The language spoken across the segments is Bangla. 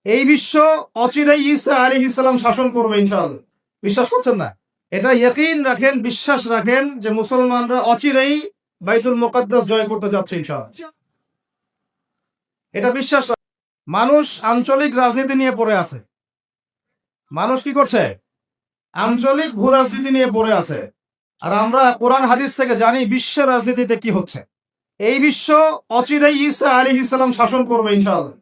এই বিশ্ব অচিরেই ঈসা আলাইহিস সালাম শাসন করবে ইনশাআল্লাহ। বিশ্বাস করছেন না? এটা ইয়াকিন রাখেন, বিশ্বাস রাখেন যে মুসলমানরা অচিরেই বাইতুল মুকাদ্দাস জয় করতে যাচ্ছে ইনশাআল্লাহ। এটা বিশ্বাস মানুষ আঞ্চলিক রাজনীতি নিয়ে পড়ে আছে। মানুষ কি করছে? আঞ্চলিক ভূ রাজনীতি নিয়ে পড়ে আছে। আর আমরা কোরআন হাদিস থেকে জানি বিশ্বের রাজনীতিতে কি হচ্ছে। এই বিশ্ব অচিরেই ঈসা আলাইহিস সালাম শাসন করবে ইনশাআল্লাহ।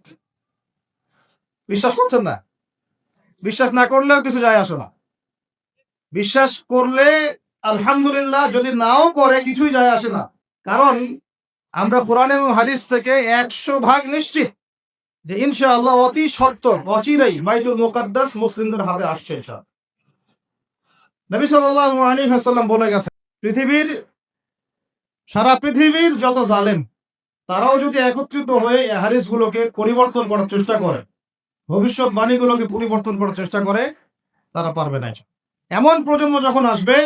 বিশ্বাস করছেন না? বিশ্বাস না করলেও কিছু যায় আসে না। বিশ্বাস করলে আলহামদুলিল্লাহ, যদি নাও করে কিছুই যায় আসে না। কারণ আমরা কোরআন এবং হাদিস থেকে 100% নিশ্চিত যে ইনশাআল্লাহ অতি সত্বর অচিরেই বাইতুল মুকাদ্দাস মুসলিমদের হাতে আসছে ইনশাআল্লাহ। নবী সাল্লাল্লাহু আলাইহি ওয়াসাল্লাম বলে গেছেন, সারা পৃথিবীর যত জালেম তারাও যদি একত্রিত হয়ে এই হাদিসগুলোকে পরিবর্তন করার চেষ্টা করে, ভবিষ্যৎবাণীগুলোকে পরিবর্তন করার চেষ্টা করে, তারা পারবে না। এমন প্রজন্ম যখন আসবে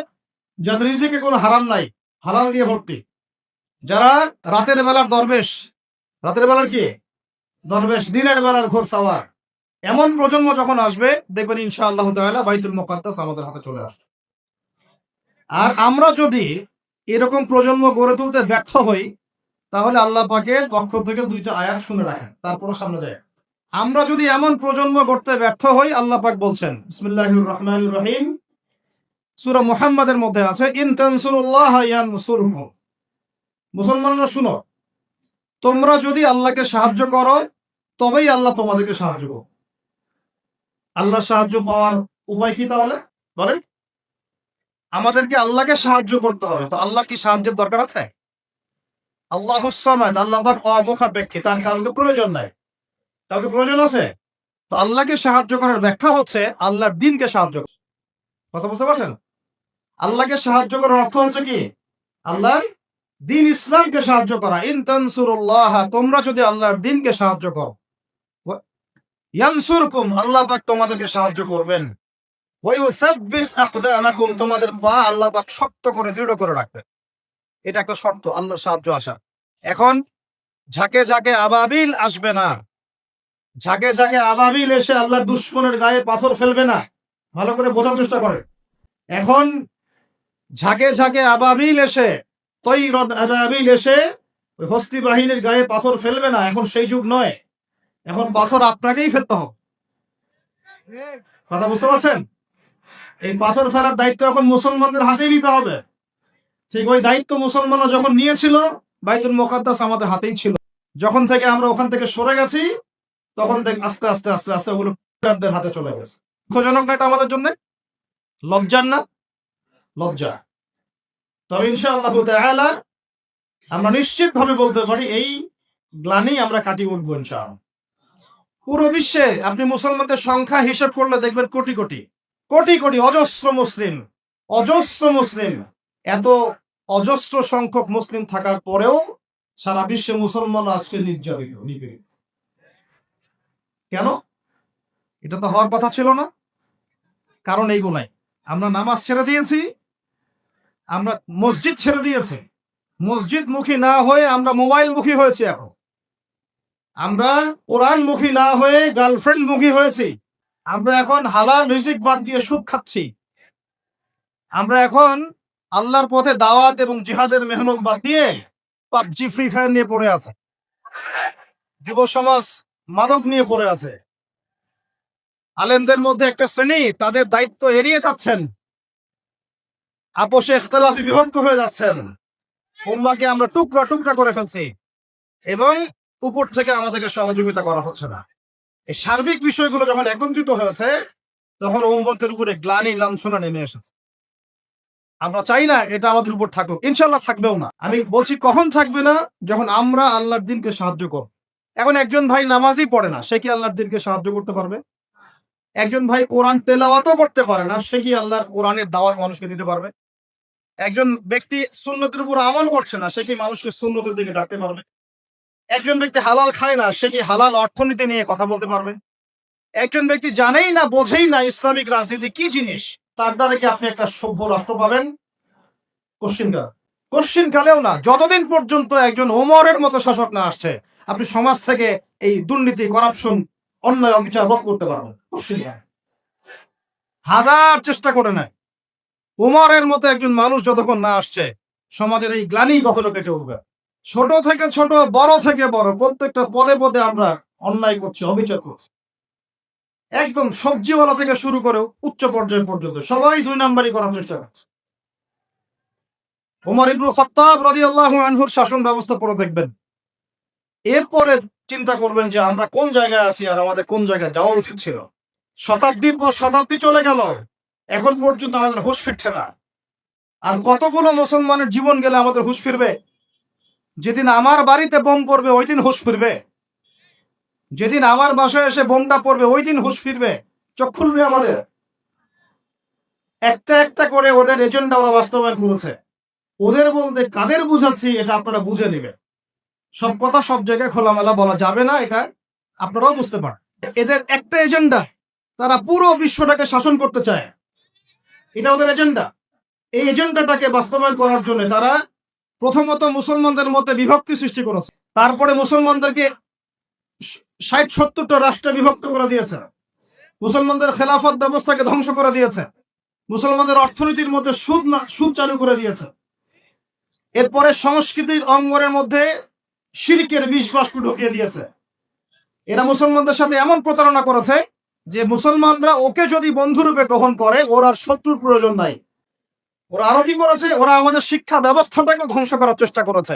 যাদের রিজিকে কোনো হারাম নাই, হালাল দিয়ে ভর্তি, যারা রাতের বেলার দরবেশ, রাতের বেলার কি দরবেশ, দিনের বেলার ঘোর সাওয়ার, এমন প্রজন্ম যখন আসবে দেখবেন ইনশাআল্লাহ তাআলা বাইতুল মুকাদ্দাস আমাদের হাতে চলে আসবে। আর আমরা যদি এরকম প্রজন্ম গড়ে তুলতে ব্যর্থ হই, তাহলে আল্লাহ পাকের পক্ষ থেকে 2টা আয়াত শুনে রাখেন, তারপর সামনে যায়। আমরা যদি এমন প্রজন্ম গড়তে ব্যর্থ হই, আল্লাহ পাক বলছেন বিসমিল্লাহির রহমানির রহিম, সূরা মুহাম্মাদের মধ্যে আছে, ইন তানসুরুল্লাহ ইয়ানসুরকুম। মুসলমানরা শুনো, তোমরা যদি আল্লাহকে সাহায্য করো তবেই আল্লাহ তোমাদেরকে সাহায্য করবে। আল্লাহ সাহায্য পাওয়ার উপায় কি তাহলে বলেন? আমাদেরকে আল্লাহকে সাহায্য করতে হবে। তো আল্লাহ কি সাহায্যের দরকার আছে? আল্লাহুস সামাদ, আল্লাহ পাক অমুখাপেক্ষী, তার কাউকে প্রয়োজন নাই। কাউকে প্রয়োজন আছে? তো আল্লাহকে সাহায্য করার ব্যাখ্যা হচ্ছে আল্লাহর দ্বীনকে সাহায্য করা। কথা বুঝতে পারছেন? আল্লাহকে সাহায্য করার অর্থ হচ্ছে কি? আল্লাহর দ্বীন ইসলামকে সাহায্য করা। ইন তানসুরুল্লাহ, তোমরা যদি আল্লাহর দ্বীনকে সাহায্য করো, ইয়ানসুরকুম, আল্লাহ পাক তোমাদেরকে সাহায্য করবেন। ওয়া ইউসাব্বিত আকদামাকুম, তোমাদের পা আল্লাহ পাক শক্ত করে দৃঢ় করে রাখবেন। এটা একটা শর্ত আল্লাহর সাহায্য আসা। এখন ঝাঁকে ঝাঁকে আবাবিল আসবে না। ঝাঁকে ঝাঁকে আবাবিল এসে আল্লাহর দুশমনের গায়ে পাথর ফেলবে না। ভালো করে বোঝার চেষ্টা করে। এখন ঝাঁকে ঝাঁকে আবাবিল এসে, তৈরন আবাবিল এসে ওই হস্তি বাহিনীর গায়ে পাথর ফেলবে না। এখন সেই যুগ নয়। এখন পাথর আপনাকেই ফেলতে হবে। কথা বুঝতে পারছেন? এই পাথর ফেলার দায়িত্ব এখন মুসলমানদের হাতেই নিতে হবে। ঠিক ওই দায়িত্ব মুসলমানরা যখন নিয়েছিল, বাইতুল মুকাদ্দাস আমাদের হাতেই ছিল। যখন থেকে আমরা ওখান থেকে সরে গেছি, তখন থেকে আস্তে আস্তে আস্তে আস্তে ওগুলো কুফারদের হাতে চলে গেছে। দুঃখজনক না এটা আমাদের জন্য? লজ্জার না? লজ্জা। তবে ইনশাআল্লাহ তাআলা আমরা নিশ্চিত ভাবে বলতে পারি এই গ্লানি আমরা কাটিয়ে উঠবো ইনশাআল্লাহ। পুরো বিশ্বে আপনি মুসলমানদের সংখ্যা হিসাব করলে দেখবেন কোটি কোটি কোটি কোটি অজস্র মুসলিম, অজস্র মুসলিম। এত অজস্র সংখ্যক মুসলিম থাকার পরেও সারা বিশ্বে মুসলমান আজকে নির্যাতিত, নিপীড়িত। কেন? এটা তো হওয়ার কথা ছিল না। কারণ এইগুলাই, আমরা নামাজ ছেড়ে দিয়েছি, আমরা মসজিদ ছেড়ে দিয়েছি, মসজিদ মুখী না হয়ে আমরা মোবাইল মুখী হয়েছি। এখন আমরা কোরআন মুখী না হয়ে গার্লফ্রেন্ড মুখী হয়েছি। আমরা এখন হালাল রিজিক বাদ দিয়ে সুদ খাচ্ছি। আমরা এখন আল্লাহর পথে দাওয়াত এবং জিহাদের মেহনত বাদ দিয়ে পাবজি, ফ্রি ফায়ার নিয়ে পড়ে আছে। যুব সমাজ মাদক নিয়ে পড়ে আছে। আলেমদের মধ্যে একটা শ্রেণী তাদের দায়িত্ব এড়িয়ে যাচ্ছেন, আপোষে ইখতিলাফে বিভক্ত হয়ে যাচ্ছেন। উম্মাহকে আমরা টুকরা টুকরা করে ফেলছি এবং উপর থেকে আমাদেরকে সহযোগিতা করা হচ্ছে না। এই সার্বিক বিষয়গুলো যখন একত্রিত হয়েছে, তখন উম্মতের উপরে গ্লানি, লাঞ্ছনা নেমে এসেছে। আমরা চাই না এটা আমাদের উপর থাকুক, ইনশাআল্লাহ থাকবেও না। আমি বলছি কখন থাকবে না? যখন আমরা আল্লাহর দ্বীনকে সাহায্য করব। এখন একজন ভাই নামাজই পড়ে না, সে কি আল্লাহর দ্বীনকে সাহায্য করতে পারবে? একজন ভাই কোরআন তেলাওয়াতও করতে পারে না, সে কি আল্লাহর কোরআনের দাওয়াত মানুষকে দিতে পারবে? একজন ব্যক্তি সুন্নতের উপর আমল করছে না, সে কি মানুষকে সুন্নতের দিকে ডাকতে পারবে? একজন ব্যক্তি হালাল খায় না, সে কি হালাল অর্থনীতি নিয়ে কথা বলতে পারবে? একজন ব্যক্তি জানেই না, বোঝেই না ইসলামিক রাজনীতি কি জিনিস, তার দ্বারা কি আপনি একটা সভ্য রাষ্ট্র পাবেন? কোশ্চিন কালেও না। যতদিন পর্যন্ত একজন ওমরের মতো শাসক না আসছে, আপনি সমাজ থেকে এই দুর্নীতি, করাপশন, অন্যায় অবিচার রোধ করতে পারবে? হাজার চেষ্টা করে নেয়, উমরের মতো একজন মানুষ যতক্ষণ না আসছে সমাজের এই গ্লানি কখনো কেটে উঠবে। ছোট থেকে ছোট, বড় থেকে বড়, প্রত্যেকটা পদে পদে আমরা অন্যায় করছি, অবিচার করছি। একদম সবজিওয়ালা থেকে শুরু করে উচ্চ পর্যায় পর্যন্ত সবাই 2 নাম্বারই করার চেষ্টা করছে। ওমর ইবনে খাত্তাব রাদিয়াল্লাহু আনহুর শাসন ব্যবস্থা পড়ে দেখবেন, এরপরে চিন্তা করবেন যে আমরা কোন জায়গায় আছি আর আমাদের কোন জায়গায় যাওয়া উচিত ছিল। শতাব্দীর পর শতাব্দী চলে গেল, এখন পর্যন্ত আমাদের হুঁশ ফিরছে না। আর কতগুলো মুসলমানের জীবন গেলে আমাদের হুঁশ ফিরবে? যেদিন আমার বাড়িতে বোম পড়বে ওই দিন হুঁশ ফিরবে, যেদিন আমার বাসায় এসে বোমটা পড়বে ওই দিন হুঁশ ফিরবে, চোখ খুলবে আমাদের। একটা একটা করে ওদের এজেন্ডা ওরা বাস্তবায়ন করেছে। ওদের বলতে কাদের বুঝাচ্ছি এটা আপনারা বুঝে নেবেন। সব কথা সব জায়গায় খোলামেলা বলা যাবে না, এটা আপনারাও বুঝতে পারেন। এদের একটা এজেন্ডা, তারা পুরো বিশ্বটাকে শাসন করতে চায়, এটা ওদের এজেন্ডা। এই এজেন্ডাটাকে বাস্তবায়ন করার জন্য তারা প্রথমত মুসলমানদের মধ্যে বিভক্তি সৃষ্টি করেছে, তারপরে মুসলমানদেরকে 60-70টা রাষ্ট্রে বিভক্ত করে দিয়েছে, মুসলমানদের খেলাফত ব্যবস্থাকে ধ্বংস করে দিয়েছে, মুসলমানদের অর্থনীতির মধ্যে সুদ চালু করে দিয়েছে। এরপরে সংস্কৃতির অঙ্গনের মধ্যে শিরকের বিষ-বাষ্প ঢুকিয়ে দিয়েছে। এরা মুসলমানদের সাথে এমন প্রতারণা করেছে যে মুসলমানরা ওকে যদি বন্ধুরূপে গ্রহণ করে ওর আর শত্রুর প্রয়োজন নাই। ওরা আরো কি করেছে? ওরা আমাদের শিক্ষা ব্যবস্থাটাকে ধ্বংস করার চেষ্টা করেছে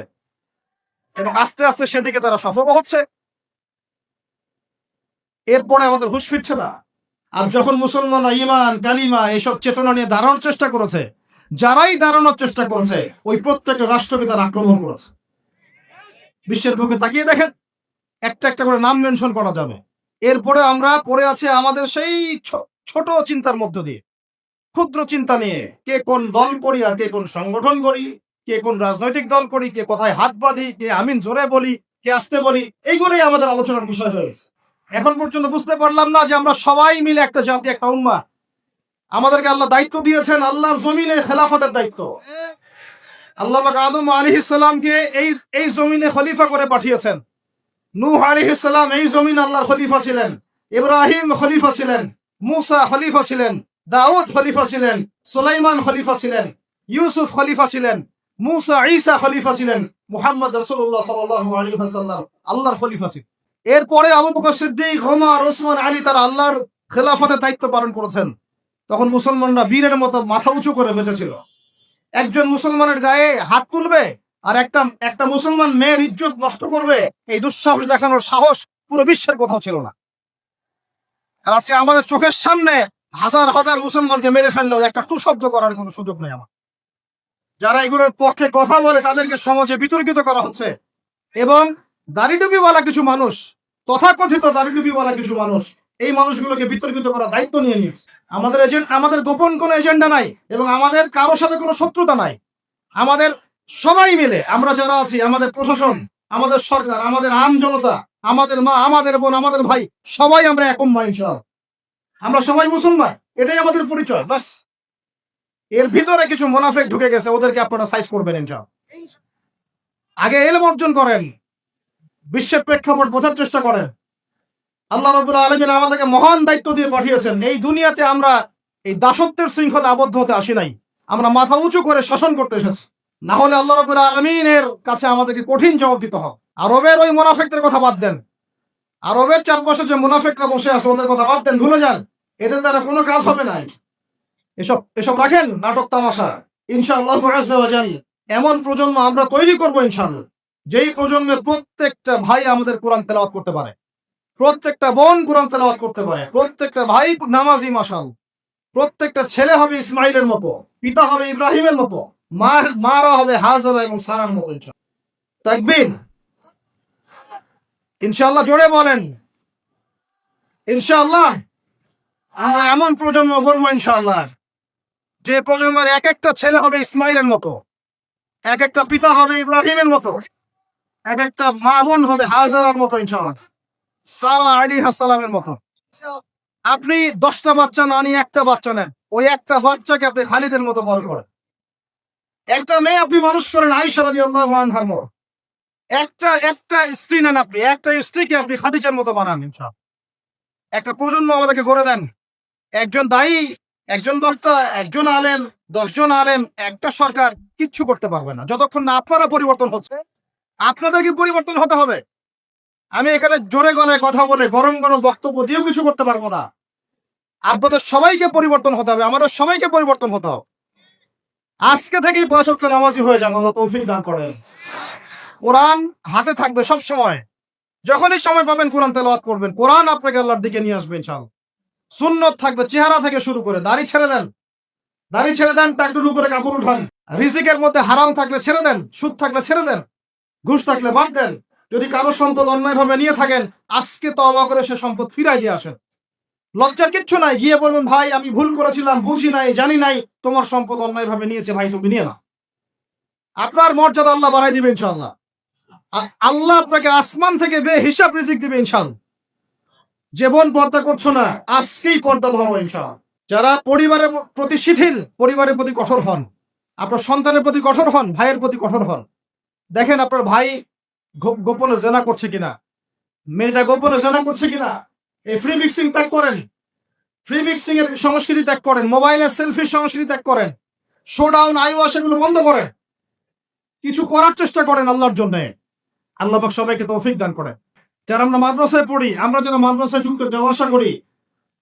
এবং আস্তে আস্তে সেদিকে তারা সফল হচ্ছে। এরপরে আমাদের হুঁশ ফিরছে না। আর যখন মুসলমানরা ঈমান, কালিমা এইসব চেতনা নিয়ে দাঁড়ানোর চেষ্টা করেছে, যারাই দাঁড়ানোর চেষ্টা করেছে ওই প্রত্যেকটা রাষ্ট্রকে তারা আক্রমণ করেছে। বিশ্বের বুকে তাকিয়ে দেখেন, একটা একটা করে নাম মেনশন করা যাবে। এরপরে আমরা পড়ে আছি আমাদের সেই ছোট চিন্তার মধ্য দিয়ে, ক্ষুদ্র চিন্তা নিয়ে, কে কোন দল করি আর কে কোন সংগঠন করি, কে কোন রাজনৈতিক দল করি, কে কোথায় হাত বাঁধি, কে আমিন জোরে বলি, কে আসতে বলি, এইগুলোই আমাদের আলোচনার বিষয় হয়ে গেছে। এখন পর্যন্ত বুঝতে পারলাম না যে আমরা সবাই মিলে একটা জাতি, একটা উম্মাহ। আমাদেরকে আল্লাহ দায়িত্ব দিয়েছেন, আল্লাহর জমিনে খেলাফতের দায়িত্ব। আল্লাহ পাক আদম আলাইহিস সালামকে এই জমিনে খলিফা করে পাঠিয়েছেন। নূহ আলাইহিস সালাম এই জমিন আল্লাহর খলিফা ছিলেন, ইব্রাহিম খলিফা ছিলেন, মূসা খলিফা ছিলেন, দাউদ খলিফা ছিলেন, সুলাইমান খলিফা ছিলেন, ইউসুফ খলিফা ছিলেন, মূসা ঈসা খলিফা ছিলেন, মুহাম্মদ রাসূলুল্লাহ সাল্লাল্লাহু আলাইহি ওয়াসাল্লাম আল্লাহর খলিফা ছিলেন। এরপরে আবু বকর সিদ্দিক, ওমর, ওসমান, আলী তারা আল্লাহর খেলাফতের দায়িত্ব পালন করেছেন। তখন মুসলমানরা বীরের মতো মাথা উঁচু করে বেঁচেছিল। একজন মুসলমানের গায়ে হাত তুলবে আর একটা মুসলমান মেয়ের ইজ্জত নষ্ট করবে, এই দুঃসাহস দেখানোর সাহস পুরো বিশ্বের কোথাও ছিল না। আর আজকে আমাদের চোখের সামনে হাজার হাজার মুসলমানকে মেরে ফেললেও একটা টু শব্দ করার কোনো সুযোগ নেই আমার। যারা এগুলোর পক্ষে কথা বলে তাদেরকে সমাজে বিতর্কিত করা হচ্ছে এবং দাড়িটুপিওয়ালা কিছু মানুষ, তথাকথিত দাড়িটুপিওয়ালা কিছু মানুষ এই মানুষগুলোকে বিতর্কিত করার দায়িত্ব নিয়ে নিয়েছে। আমাদের গোপন কোনো এজেন্ডা নাই এবং আমাদের কারোর সাথে কোনো শত্রুতা নাই। আমাদের সবাই মিলে আমরা যারা আছি, আমাদের প্রশাসন, আমাদের সরকার, আমাদের আম জনতা, আমাদের মা, আমাদের বোন, আমাদের ভাই, সবাই আমরা এক উম্মাহ ইনশাআল্লাহ। আমরা সবাই মুসলমান, এটাই আমাদের পরিচয় বাস। এর ভিতরে কিছু মুনাফিক ঢুকে গেছে, ওদেরকে আপনারা সাইজ করবেন ইনশাআল্লাহ। আগে ইলম অর্জন করেন, বিশ্বের প্রেক্ষাপট বোঝার চেষ্টা করেন। আল্লাহ রাব্বুল আলামিন আমাদেরকে মহান দায়িত্ব দিয়ে পাঠিয়েছেন। এই দুনিয়াতে আমরা এই দাসত্বের শৃঙ্খলে আবদ্ধ হতে আসি নাই, আমরা মাথা উঁচু করে শাসন করতে এসেছি। না হলে আল্লাহ রাব্বুল আলামিনের কাছে আমাদেরকে কঠিন জবাব দিতে হবে। আরবের ওই মুনাফিকদের কথা বাদ দেন, আরবের চারপাশে যে মুনাফিকরা বসে আছে ওদের কথা বাদ দেন, ভুলে যান, এদের দ্বারা কোনো কাজ হবে না। এসব রাখেন নাটক তামাশা। ইনশাআল্লাহ আযজা ওয়া জাল এমন প্রজন্ম আমরা তৈরি করব ইনশাআল্লাহ, যেই প্রজন্মের প্রত্যেকটা ভাই আমাদের কোরআন তেলাওয়াত করতে পারে, প্রত্যেকটা বোন কোরআন তেলাওয়াত করতে পারে, প্রত্যেকটা ভাই নামাজি মাশাআল্লাহ, প্রত্যেকটা ছেলে হবে ইসমাইলের মতো, পিতা হবে ইব্রাহিমের মতো, মারা হবে হাজরা এবং সারার মতো ইনশাআল্লাহ। তাকবীর, ইনশাআল্লাহ জোরে বলেন ইনশাআল্লাহ। আমরা এমন প্রজন্ম গড়বো ইনশাআল্লাহ, যে প্রজন্মের এক একটা ছেলে হবে ইসমাইলের মতো, এক একটা পিতা হবে ইব্রাহিমের মতো, এক একটা মা বোন হবে হাজরার মতো ইনশাআল্লাহ, সারা আলাইহিস সালামের মতো। আপনি 10টা বাচ্চা না নিয়ে একটা বাচ্চা নেন, ওই একটা বাচ্চাকে আপনি খালিদের মতো বড় করেন। একটা মেয়ে আপনি মানুষ করেন আয়েশা রাদিয়াল্লাহু আনহার মতো। একটা স্ত্রী নেন, আপনি একটা স্ত্রীকে আপনি খাদিজার মতো বানান ইনশাআল্লাহ। একটা প্রজন্ম আমাদেরকে গড়ে দেন। একজন দায়ী, একজন বক্তা, একজন আলেম, 10 জন আলেম, একটা সরকার কিচ্ছু করতে পারবে না যতক্ষণ না আপনারা পরিবর্তন হচ্ছে। আপনাদেরকে পরিবর্তন হতে হবে। আমি এখানে জোরে গলায় কথা বলে গরম গরম বক্তব্য দিয়েও কিছু করতে পারবো না। আপনাদের সবাইকে পরিবর্তন হতে হবে, আমাদের সবাইকে পরিবর্তন হতে হবে। আজকে থেকেই 5 ওয়াক্ত নামাজি হয়ে যান, আল্লাহ তৌফিক দান করেন। কোরআন হাতে থাকবে সব সময়, যখনই সময় পাবেন কোরআন তেলাওয়াত করবেন, কোরআন আপনাকে আল্লাহর দিকে নিয়ে আসবে ইনশাআল্লাহ। সুন্নত থাকবে, চেহারা থেকে শুরু করে দাড়ি ছেড়ে দেন, দাড়ি ছেড়ে দেন, টাকটুর উপরে কাপড় উঠান। রিজিকের মধ্যে হারাম থাকলে ছেড়ে দেন, সুদ থাকলে ছেড়ে দেন, ঘুষ থাকলে বাদ দেন। যদি কারো সম্পদ অন্যায়ভাবে নিয়ে থাকেন, আজকে তওবা করে সে সম্পদ ফিরাই দিয়ে আসেন। লজ্জার কিচ্ছু নাই, গিয়ে বলবেন ভাই আমি ভুল করেছিলাম, বুঝি নাই, জানি নাই, তোমার সম্পদ অন্যায়ভাবে নিয়েছে ভাই, তুমি নিয়ে না। আপনার মর্যাদা আল্লাহ বাড়াই দিবে ইনশাআল্লাহ। আল্লাহ আপনাকে আসমান থেকে বেহিসাব রিজিক দিবে ইনশাআল্লাহ। যে বোন পর্দা করছো না, আজকেই পর্দা হবো ইনশাআল্লাহ। যারা পরিবারের প্রতি শিথিল, পরিবারের প্রতি কঠোর হন, আপনার সন্তানের প্রতি কঠোর হন, ভাইয়ের প্রতি কঠোর হন। দেখেন আপনার ভাই গোপনে জেনা করছে কিনা, মেয়েটা গোপনে জেনা করছে কিনা। এই ফ্রি মিক্সিং ত্যাগ করেন, ফ্রি মিক্সিং এর সংস্কৃতি ত্যাগ করেন, মোবাইলের সেলফির সংস্কৃতি ত্যাগ করেন, শোডাউন, আইওয়াশ এগুলো বন্ধ করেন, কিছু করার চেষ্টা করেন আল্লাহর জন্য। আল্লাহ পাক সবাইকে তৌফিক দান করেন। যারা আমরা মাদ্রাসায় পড়ি, আমরা যেন মাদ্রাসায় যুক্ত যাওয়া আসা করি।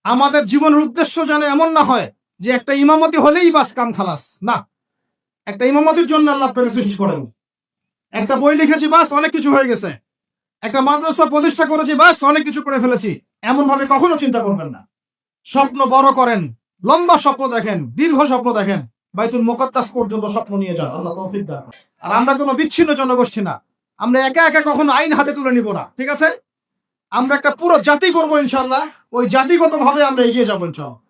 আমাদের জীবনের উদ্দেশ্য যেন এমন না হয় যে একটা ইমামতি হলেই বাস কাম খালাস। না, একটা ইমামতির জন্য আল্লাহ আপনাকে সৃষ্টি করেন। একটা বই লিখেছি বাস অনেক কিছু হয়ে গেছে, একটা মাদ্রাসা প্রতিষ্ঠা করেছি বাস অনেক কিছু করে ফেলেছি, এমন ভাবে কখনো চিন্তা করবেন না। স্বপ্ন বড় করেন, লম্বা স্বপ্ন দেখেন, দীর্ঘ স্বপ্ন দেখেন, বাইতুল মুকাদ্দাস পর্যন্ত স্বপ্ন নিয়ে যান, আল্লাহ তৌফিক দান। আর আমরা কোনো বিচ্ছিন্ন জনগোষ্ঠী না, আমরা একা একা কখনো আইন হাতে তুলে নিব না, ঠিক আছে? আমরা একটা পুরো জাতি করবো ইনশাআল্লাহ, ওই জাতিগত ভাবে আমরা এগিয়ে যাবো ইনশাআল্লাহ।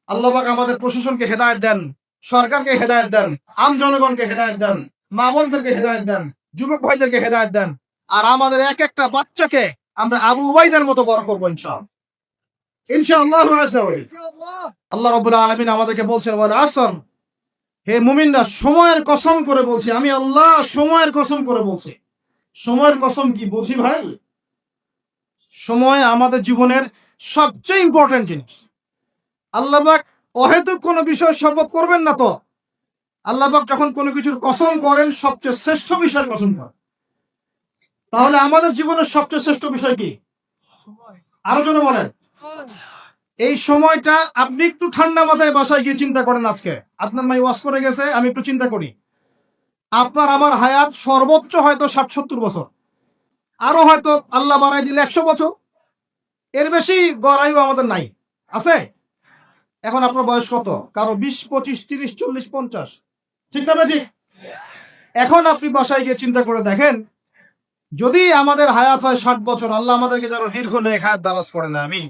আল্লাহ পাক আমাদের প্রশাসনকে হেদায়েত দেন, সরকারকে হেদায়েত দেন, আম জনগণকে হেদায়েত দেন, মা বোনদেরকে হেদায়েত দেন, যুবক ভাইদেরকে হেদায়েত দেন। আর আমাদের এক একটা বাচ্চাকে আমরা আবু উবাইদার মতো বড় করবো ইনশাআল্লাহ, ইনশাআল্লাহ। আল্লাহ রাব্বুল আলামিন আমাদেরকে বলছেন, ওয়াল আসর, হে মুমিনরা সময়ের কসম করে বলছি, আমি আল্লাহ সময়ের কসম করে বলছি। সময়ের কসম কি বুঝি ভাই? সময় আমাদের জীবনের সবচেয়ে ইম্পর্টেন্ট জিনিস। আল্লাহ পাক অহেতুক কোনো বিষয় শপথ করবেন না তো। আল্লাহ পাক যখন কোনো কিছুর কসম করেন, সবচেয়ে শ্রেষ্ঠ বিষয়ের কসম করেন। তাহলে আমাদের জীবনের সবচেয়ে শ্রেষ্ঠ বিষয় কি? আরো জন্য বলেন। এই সময়টা আপনি একটু ঠান্ডা মাথায় বাসায় গিয়ে চিন্তা করেন। আজকে আপনার মাই ওয়াজ করে গেছে, আমি একটু চিন্তা করি, আপনার আমার হায়াত সর্বোচ্চ হয়তো 60-70 বছর, আরো হয়তো আল্লাহ বাড়াই দিলে 100 বছর, এর বেশি গড় আয়ু আমাদের নাই, আছে? এখন আপনার বয়স কত? কারো 20, 25, 30, 40, 50, ঠিক না বেশি? এখন আপনি বাসায় গিয়ে চিন্তা করে দেখেন, যদি আমাদের হায়াত হয় 60 বছর, আল্লাহ আমাদেরকে যেন দীর্ঘ নেক হায়াত দারাজ করে না। আমি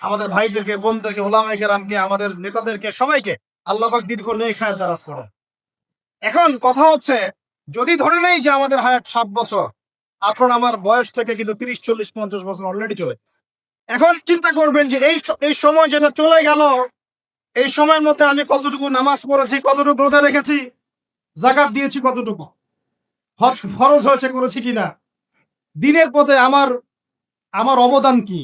আমাদের ভাইদেরকে, বোনদেরকে, ওলামায়ে কেরামকে, আমাদের নেতাদেরকে, সবাইকে আল্লাহ পাক দীর্ঘ নেক হায়াত দারাজ করে। এখন কথা হচ্ছে, যদি ধরে নেই যে আমাদের হায়াত 60 বছর, আপনার আমার বয়স থেকে কিন্তু 30, 40, 50 বছর অলরেডি চলে। এখন চিন্তা করবেন যে এই সময় যেটা চলে গেল, এই সময়ের মধ্যে আমি কতটুকু নামাজ পড়েছি, কতটুকু রোজা রেখেছি, যাকাত দিয়েছি কতটুকু, হজ ফরজ হয়েছে করেছি কিনা, দিনের পথে আমার অবদান কি,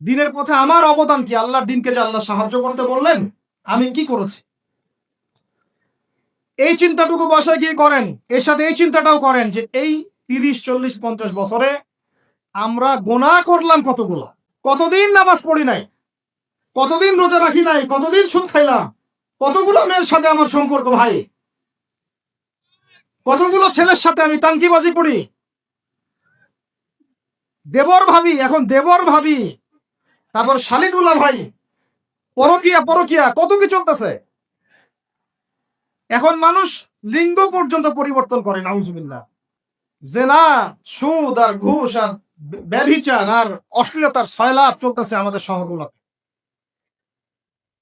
দিনের পথে আমার অবদান কি, আল্লাহর দিনকে যে আল্লাহ সাহায্য করতে বললেন, আমি কি করেছি। এই চিন্তাটুকু বাসায় গিয়ে করেন। এর সাথে এই চিন্তাটাও করেন যে এই 30, 40, 50 বছরে আমরা গুনাহ করলাম কতগুলো, কতদিন নামাজ পড়ি নাই, কতদিন রোজা রাখি নাই, কতদিন সুদ খাইলাম, কতগুলো মেয়ের সাথে আমার সম্পর্ক ভাই, কতগুলো ছেলের সাথে আমি টাঙ্কিবাজি করি, দেবর ভাবি, এখন দেবর ভাবি, তারপর শালিদুল্লাহ ভাই, পরকিয়া কত কি চলতেছে। এখন মানুষ লিঙ্গ পর্যন্ত পরিবর্তন করে, নাউজুবিল্লাহ। জেনা, সুদ আর ঘুষ আর ব্যভিচার আর অশ্লীলতার সয়লাভ চলতেছে আমাদের শহরগুলোতে।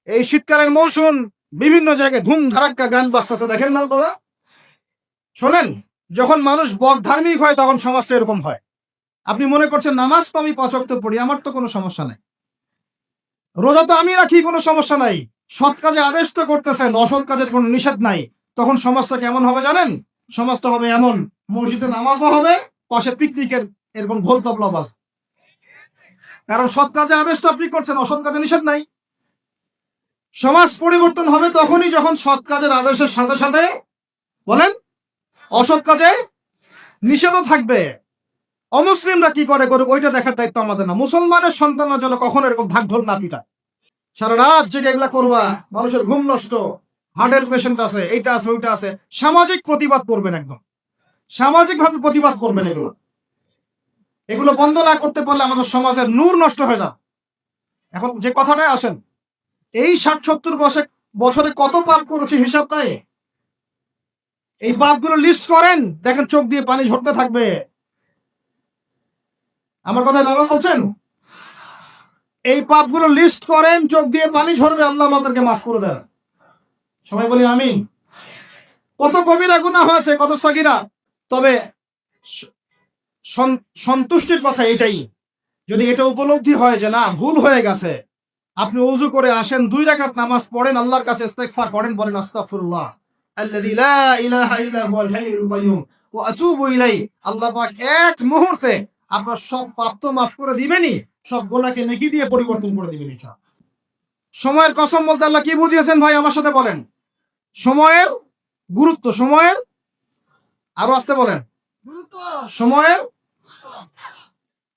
এই শীতকালের মৌসুম, বিভিন্ন জায়গায় ধুম ধারাক্কা গান বাজতেছে, দেখেন না আপনারা? শোনেন, যখন মানুষ ধার্মিক হয় তখন সমাজটা এরকম হয়। আপনি মনে করছেন নামাজ তো আমি 5 ওয়াক্ত পড়ি, আমার তো কোনো সমস্যা নাই, রোজা তো আমি রাখি, কোনো সমস্যা নাই, সৎ কাজে আদেশ তো করতেছেন, অসৎ কাজের কোনো নিষেধ নাই। তখন সমাজটা কেমন হবে জানেন? সমাজটা হবে এমন, মসজিদে নামাজও হবে, পাশে পিকনিকের এরকম ঢোল তবলা বাজ। কারণ সৎ কাজে আদেশ তো আপনি করছেন, অসৎ কাজে নিষেধ নাই। সমাজ পরিবর্তন হবে তখনই যখন সৎ কাজের আদেশের সাথে সাথে বলেন অসৎ কাজে নিষেধও থাকবে। অমুসলিমরা কি করে করুক ওইটা দেখার দায়িত্ব আমাদের না। মুসলমানের সন্তানরা যেন কখনো এরকম ঢাক ঢোল না পিটায়, সারা রাত জেগে এগুলা করবা, মানুষের ঘুম নষ্ট, হার্টের পেশেন্ট আছে, এইটা আছে ওইটা আছে। সামাজিক প্রতিবাদ করবেন, একদম সামাজিক ভাবে প্রতিবাদ করবেন। এগুলো বন্ধ না করতে পারলে আমাদের সমাজের নূর নষ্ট হয়ে যাবে। এখন যে কথাটাই আসেন, এই 60-70 বছরে কত পাপ করেছি হিসাব নাই। এই পাপগুলো লিস্ট করেন, দেখেন চোখ দিয়ে পানি ঝরতে থাকবে। আমার কথা নারাজ হচ্ছেন? এই পাপগুলো লিস্ট করেন, চোখ দিয়ে পানি ঝরবে, আল্লাহ আমাদেরকে মাফ করে দেন। সবাই বলি আমিন। কত কবিরা গুনাহ হয়েছে, কত সগীরা। তবে সন্তুষ্টির কথা এটাই, যদি এটা উপলব্ধি হয় যে না ভুল হয়ে গেছে, আপনি ওযু করে আসেন, 2 রাকাত নামাজ পড়েন, আল্লাহর কাছে ইস্তেগফার করেন, বলেন আস্তাগফিরুল্লাহ আল্লাযী লা ইলাহা ইল্লা হুয়াল হাইয়ুল কাইয়্যুম ওয়া আতুবু ইলাইহি। আল্লাহ পাক এক মুহূর্তে আপনার সব পাপ তো মাফ করে দিবেনই, সব গুনাহকে নেকি দিয়ে পরিবর্তন করে দিবেন ইনশাআল্লাহ। সময়ের কসম বলতে আল্লাহ কি বুঝিয়েছেন ভাই আমার সাথে বলেন? সময়ের গুরুত্ব, সময়ের, আরো আসতে বলেন, সময়ের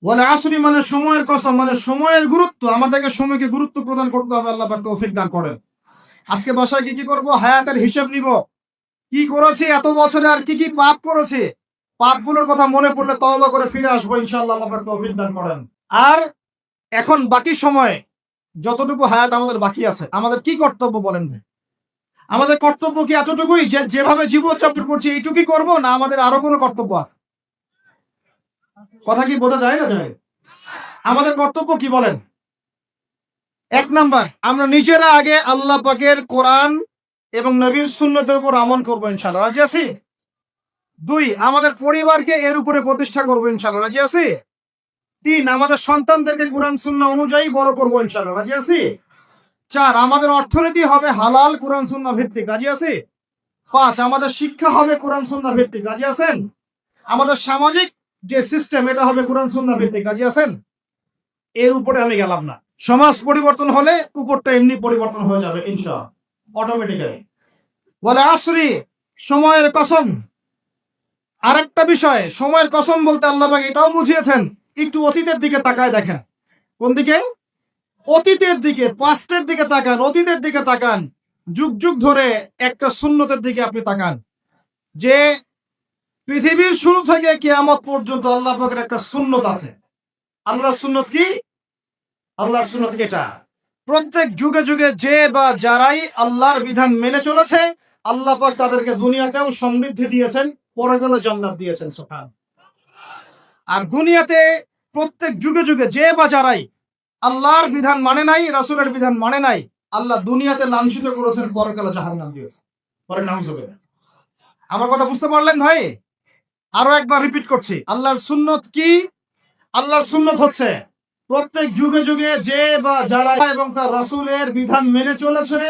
ওয়াল আসরি মানে সময়ের কসম, মানে সময়ের গুরুত্ব। আমাদেরকে সময়কে গুরুত্ব প্রদান করতে হবে। আল্লাহ পাক তৌফিক দান করেন। আজকে বাসায় কি করব? হায়াতের হিসাব নিব, কি করেছি এত বছরে, আর কি পাপ করেছি। পাপগুলোর কথা মনে পড়লে তওবা করে ফিরে আসবো ইনশাআল্লাহ। আল্লাহ পাক তৌফিক দান করেন। আর এখন বাকি সময় যতটুকু হায়াত আমাদের বাকি আছে, আমাদের কি কর্তব্য বলেন ভাই? আমাদের কর্তব্য কি এতটুকুই যে যেভাবে জীবনযাপন করছি এইটুকুই করব, না আমাদের আরো কোনো কর্তব্য আছে? কথা কি বোঝা যায় না যায়? আমাদের কর্তব্য কি বলেন? 1 নাম্বার, আমরা নিজেরা আগে আল্লাহ পাকের কোরআন এবং নবীর সুন্নতের উপর আমল করব ইনশাআল্লাহ, রাজি আছি? 2, আমাদের পরিবারকে এর উপরে প্রতিষ্ঠা করব ইনশাআল্লাহ, রাজি আছি? 3, আমাদের সন্তানদেরকে কোরআন সুন্নাহ অনুযায়ী বড় করব ইনশাআল্লাহ, রাজি আছি? 4, আমাদের অর্থনীতি হবে হালাল কোরআন সুন্নাহ ভিত্তিক, রাজি আছি? 5, আমাদের শিক্ষা হবে কোরআন সুন্নাহ ভিত্তিক, রাজি আছেন? আমাদের সামাজিক যে সিস্টেম এটা হবে কোরআন সুন্নাহ ভিত্তিক, রাজি আছেন? এর উপরে আমি গেলাম না। সমাজ পরিবর্তন হলে উপরটা এমনি পরিবর্তন হয়ে যাবে ইনশাআল্লাহ, অটোমেটিক্যালি। ওয়াল আসরি, সময়ের কসম। আরেকটা বিষয়, সময়ের কসম বলতে আল্লাহ পাক এটাও বুঝিয়েছেন। একটু অতীতের দিকে তাকায় দেখেন। কোন দিকে? অতীতের দিকে, পাস্টের দিকে তাকান, অতীতের দিকে তাকান। যুগ যুগ ধরে একটা সুন্নতের দিকে আপনি তাকান, যে পৃথিবীর শুরু থেকে কিয়ামত পর্যন্ত আল্লাহ পাকের একটা সুন্নত আছে। আল্লাহর সুন্নত কি? আল্লাহর সুন্নত এটা, প্রত্যেক যুগে যুগে যে বা যারাই আল্লাহর বিধান মেনে চলেছে, আল্লাহ পাক তাদেরকে দুনিয়াতেও সমৃদ্ধি দিয়েছেন, পরকালে জান্নাত দিয়েছেন। সুবহান। আর দুনিয়াতে প্রত্যেক যুগে যুগে যে বা যারাই আল্লাহর বিধান মানে নাই, রাসূলের বিধান মানে নাই, আল্লাহ দুনিয়াতে লাঞ্ছিত করেছেন, পরকালে জাহান্নাম দিয়েছেন। পরে নাউজুবিল্লাহ। আমার কথা বুঝতে পারলেন ভাই? আরো একবার রিপিট করছি, আল্লাহর সুন্নত কি? আল্লাহর সুন্নত হচ্ছে প্রত্যেক যুগে যুগে যে বা যারা এবং তার রাসূলের বিধান মেনে চলেছে,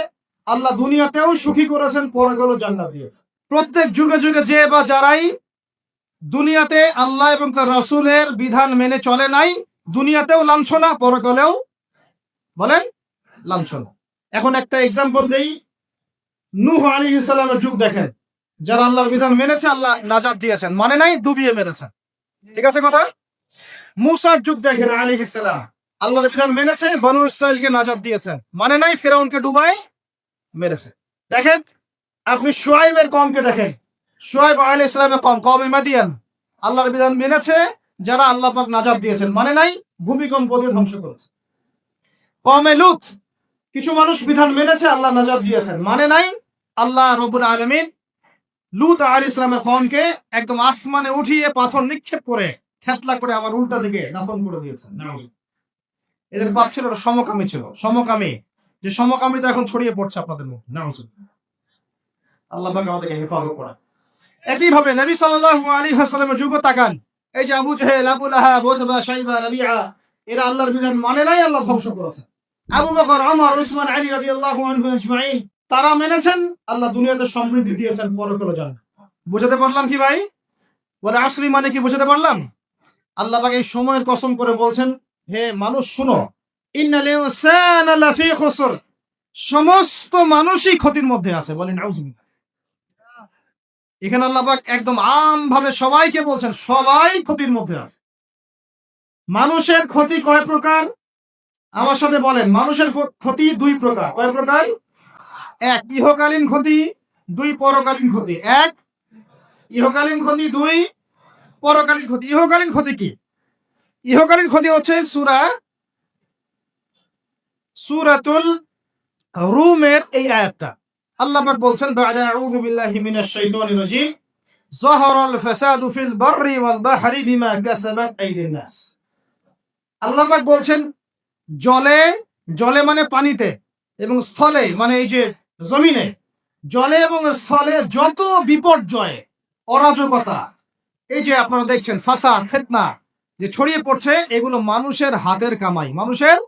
আল্লাহ দুনিয়াতেও সুখী করেছেন, পরকালে জান্নাত দিয়েছেন। প্রত্যেক যুগে যুগে যে বা যারাই দুনিয়াতে আল্লাহ এবং তার রাসূলের বিধান মেনে চলে নাই, দুনিয়াতেও লাঞ্ছনা, পরকালেও বলেন লাঞ্ছনা। এখন একটা এক্সাম্পল দেই, নূহ আলাইহিস সালামের যুগ দেখেন, যারা আল্লাহর বিধান মেনেছে আল্লাহ নাজাত দিয়েছেন, মানে নাই ডুবিয়ে মেরেছেন। ঠিক আছে কথা? মুসার যুগ দেখেন আলাইহিস সালাম, আল্লাহর বিধান মেনেছে, বনু ইসরাইলকে নাজাত দিয়েছেন, মানে নাই ফিরআউনকে ডুবায় মেরেছে। দেখেন আপনি শুআয়বের কওমকে দেখেন, শুআয়ব আলাইহিস সালামের কওম, কওমে মাদিয়ান, আল্লাহর বিধান মেনেছে, যারা আল্লাহ পাক নাজাত দিয়েছেন, মানে নাই ভূমিকম্প দিয়ে ধ্বংস করেছে। কওমে লূত, কিছু মানুষ বিধান মেনেছে, আল্লাহ নাজাত দিয়েছেন, মানে নাই আল্লাহ রাব্বুল আলামিন লূত আলাইহিস সালামের কওমকে একদম আসমানে উঠিয়ে পাথর নিক্ষেপ করে থেতলা করে আবার উল্টা দিকে দাফন করে দিয়েছেন। এদের পাপ ছিল, সমকামী ছিল, সমকামী, যে সমকামিতা এখন ছড়িয়ে পড়ছে আপনাদের মধ্যে। নাউজুবিল্লাহ। আল্লাহ পাক আমাদেরকে হেফাজত করেন। একই ভাবে নবী সাল্লাল্লাহু আলাইহি ওয়াসাল্লামের যুগ তাকান, এই যে আবু জাহেল, আবু লাহাব, উতবা, শাইবা, রাবিআ, এরা আল্লাহর বিধান মানে নাই, আল্লাহ ধ্বংস করেছেন। আবু বকর, ওমর, উসমান, আলী রাদিয়াল্লাহু আনহুম আজমাইন, তারা মেনেছেন, আল্লাহ দুনিয়াতে সমৃদ্ধি দিয়েছেন, পরকালে জান্নাত। বুঝাতে পারলাম কি ভাই? ওয়াল আসরি মানে কি বুঝাতে পারলাম? আল্লাহ পাক এই সময়ের কসম করে বলছেন, হে মানুষ শুনো, ইন্নাল ইনসানা লাফি খুসর, সমস্ত মানুষই ক্ষতির মধ্যে আছে। বলেন নাউজুবিল্লাহ। এখানে আল্লাহ পাক একদম আম ভাবে সবাইকে বলছেন সবাই ক্ষতির মধ্যে আছে। মানুষের ক্ষতি কয় প্রকার? আমার সাথে বলেন, মানুষের ক্ষতি দুই প্রকার। কয় প্রকার? এক, ইহকালীন ক্ষতি, দুই, পরকালীন ক্ষতি। এক, ইহকালীন ক্ষতি, দুই, পরকালীন ক্ষতি। ইহকালীন ক্ষতি কি? ইহকালীন ক্ষতি হচ্ছে সূরাতুল রুমের এই আয়াতটা। আল্লাহ পাক বলছেন, বা'দা আউযু বিল্লাহি মিনাশ শাইতানির রাজীম, যাহারাল ফাসাদু ফিল বাররি ওয়াল বাহরি বিমা কাসাবাত আইদিন নাস। আল্লাহ পাক বলছেন, জলে, জলে মানে পানিতে, এবং স্থলে মানে এই যে জমিনে, জলে এবং স্থলে যত বিপর্যয়, অরাজকতা, এই যে আপনারা দেখছেন ফাসাদ, ফিতনা যে ছড়িয়ে পড়ছে, এগুলো মানুষের হাতের কামাই। মানুষের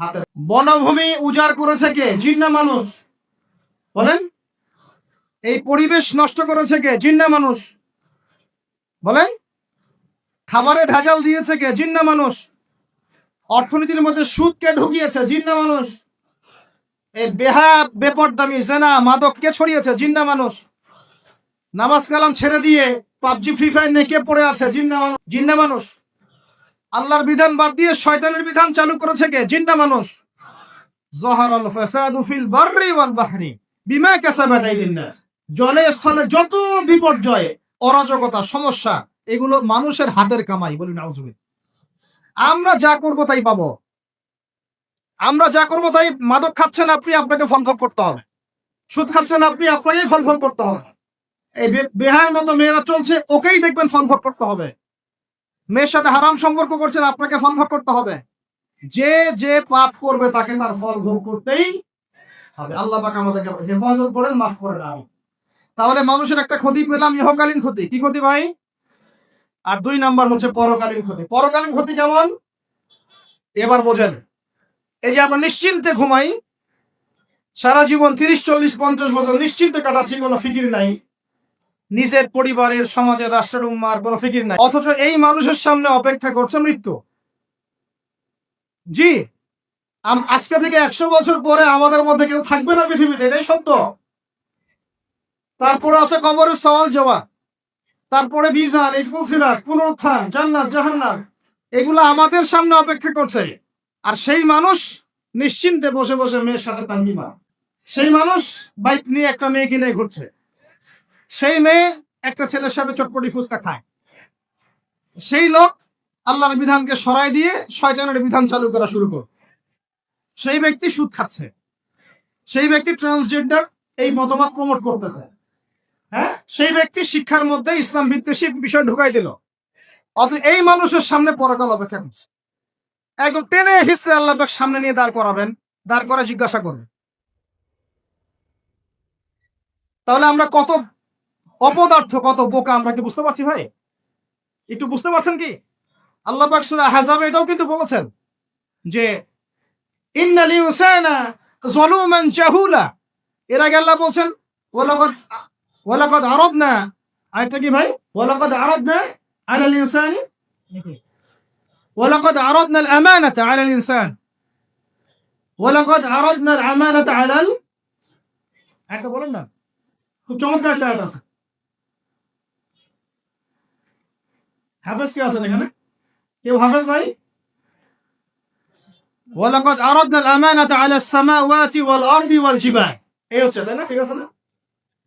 হাতের। বনভূমি উজাড় করেছে কে? জিন না মানুষ? বলেন। এই পরিবেশ নষ্ট করেছে কে? জিন না মানুষ? বলেন। খাবারে ভেজাল দিয়েছে কে? জিন না মানুষ? অর্থনীতির মধ্যে সুদ কে ঢুকিয়েছে? জিন না মানুষ? এই বেপরদামি জেনা মাদক কে ছড়িয়েছে? জিন না মানুষ? নামাজ কালাম ছেড়ে দিয়ে পাবজি ফ্রি ফায়ার নিয়ে কে পড়ে আছে? জিন না মানুষ? জিন না মানুষ? আল্লাহর বিধান বাদ দিয়ে শয়তানের বিধান চালু করেছে কে? জিন না মানুষ? যাহারাল ফাসাদু ফিল বাররি ওয়াল বাহরি বিমা কাসাবাত আইদিন নাস। জলে স্থলে যত বিপর্যয়, অরাজকতা, সমস্যা, এগুলো মানুষের হাতের কামাই। বলি নাউজুবিল্লাহ। আমরা যা করব তাই পাবো। আমরা যা করব তাই। মাদক খাচ্ছেন আপনি, আপনাকে ফল ভোগ করতে হবে। সুদ খাচ্ছেন আপনি, আপনাকেই ফল ভোগ করতে হবে। এই বেহার মতো মেয়েরা চলছে, ওকেই দেখবেন ফল ভোগ করতে হবে। মেয়ের সাথে হারাম সম্পর্ক করছেন, আপনাকে ফল ভোগ করতে হবে। যে যে পাপ করবে তাকে তার ফল ভোগ করতেই হবে। আল্লাহ পাক আমাদেরকে হেফাজত করেন, মাফ করেন। আমি তাহলে মানুষের একটা ক্ষতি পেলাম, ইহকালীন ক্ষতি। কি ক্ষতি ভাই? আর দুই নাম্বার হচ্ছে পরকালীন ক্ষতি। পরকালীন ক্ষতি কেমন? এবার বোঝেন। এই যে আমরা নিশ্চিন্তে ঘুমাই, সারা জীবন 30, 40, 50 বছর নিশ্চিন্তে কাটাচ্ছি, কোনো ফিকির নাই। নিজের পরিবারের, সমাজের, রাষ্ট্রের, উম্মার কোনো ফিকির নাই। অথচ এই মানুষের সামনে অপেক্ষা করছে মৃত্যু। জি, আজকে থেকে 100 বছর পরে আমাদের মধ্যে কেউ থাকবে না পৃথিবীতে, এটাই সত্য। তারপরে আছে কবরের সওয়াল জবাব, তারপরে মিজান, ফুলসিরাত, পুনরুত্থান, জান্নাত, জাহান্নাম, এগুলো আমাদের সামনে অপেক্ষা করছে। আর সেই মানুষ নিশ্চিন্তে বসে বসে মেয়ের সাথে টাঙ্গিমা। সেই মানুষ বাইক নিয়ে একটা মেয়ে কিনে ঘুরছে। সেই মেয়ে একটা ছেলের সাথে চটপটি ফুচকা খায়। সেই লোক আল্লাহর বিধানকে সরাই দিয়ে শয়তানের বিধান চালু করা শুরু করে। সেই ব্যক্তি সুদ খাচ্ছে। সেই ব্যক্তি ট্রান্সজেন্ডার এই মতবাদ প্রমোট করতেছে। হ্যাঁ, সেই ব্যক্তি শিক্ষার মধ্যে ইসলাম বিদ্বেষী বিষয় ঢুকাই দিল। অথচ এই মানুষের সামনে পরকাল অপেক্ষা করছে। একদম টেনে হিস্ট্রি আল্লাহ পাক সামনে নিয়ে দাঁড় করাবেন, দাঁড় করে জিজ্ঞাসা করবেন। তাহলে আমরা কত অপদার্থ, কত বোকা, আমরা কি বুঝতে পারছি ভাই? একটু বুঝতে পারছেন কি? আল্লাহ পাক সূরা আহজাবে এটাও কিন্তু বলেছেন যে ইন্নাল ইনসানা যালুমান জাহুলা। এর আগে আল্লাহ বলছেন ওয়ালাকাদ আরাদনা, আয়াতটা কি ভাই? ওয়ালাকাদ আরাদনা আলাল ইনসানি ওয়ালাকাদ আরাদনা আল আমানাতা আলাল ইনসান ওয়ালাকাদ আরাদনা আল আমানাতা আলাল, একটা বলেন না, খুব চমৎকার একটা আয়াত আছে। হাফেজ কি আছেন এখানে? কেউ হাফেজ নাই? ওয়ালাকাদ আরাদনা আল আমানাতা আলাস সামাওয়াতি ওয়াল আরদি ওয়াল জিবাল, এই হচ্ছে, তাই না? ঠিক আছে না?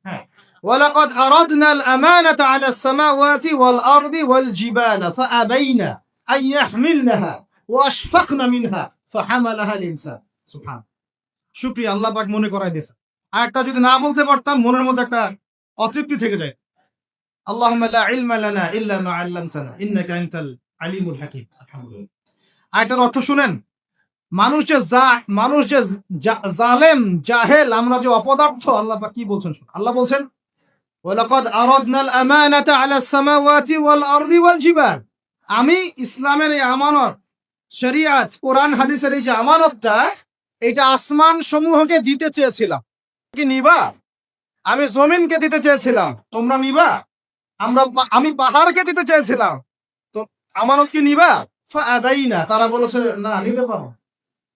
হ্যাঁ, ওয়ালাকাদ আরাদনা আল আমানাতা আলাস সামাওয়াতি ওয়াল আরদি ওয়াল জিবাল ফাআবাইনা আন ইয়াহমিলনাহা ওয়া আশফাকনা মিনহা ফাহামালাহা আল ইনসান। সুবহান, শুকরিয়া, আল্লাহ পাক মনে করাই দিয়েছে। আরেকটা যদি না বলতে পারতাম মনের মধ্যে একটা অতৃপ্তি থেকে যায়। আল্লাহুম্মা লা ইলমা লানা ইল্লা মা আল্লামতানা ইন্নাকা আনতাল আলিমুল হাকিম। আলহামদুলিল্লাহ। আয়াতের অর্থ শুনেন। মানুষ যে জালেম, জাহেল, আমরা যে অপদার্থ, আল্লাহ পাক কি বলছেন শুনুন। আল্লাহ বলছেন ওয়ালাকাদ আরাদনাল আমানাতা আলাস সামাওয়াতি ওয়াল আরদি ওয়াল জিবাল। আমি ইসলামের এই আমানত, শরিয়াত, কোরআন হাদিসের এই যে আমানতটা, এটা আসমান সমূহকে দিতে চেয়েছিলাম। কি নিবা? আমি জমিনকে দিতে চেয়েছিলাম, তোমরা নিবা? আমি পাহাড়কে দিতে চেয়েছিলাম, তো আমানত কি নিবা? ফাআবাইনা, তারা বলেছে না নিতে পারো।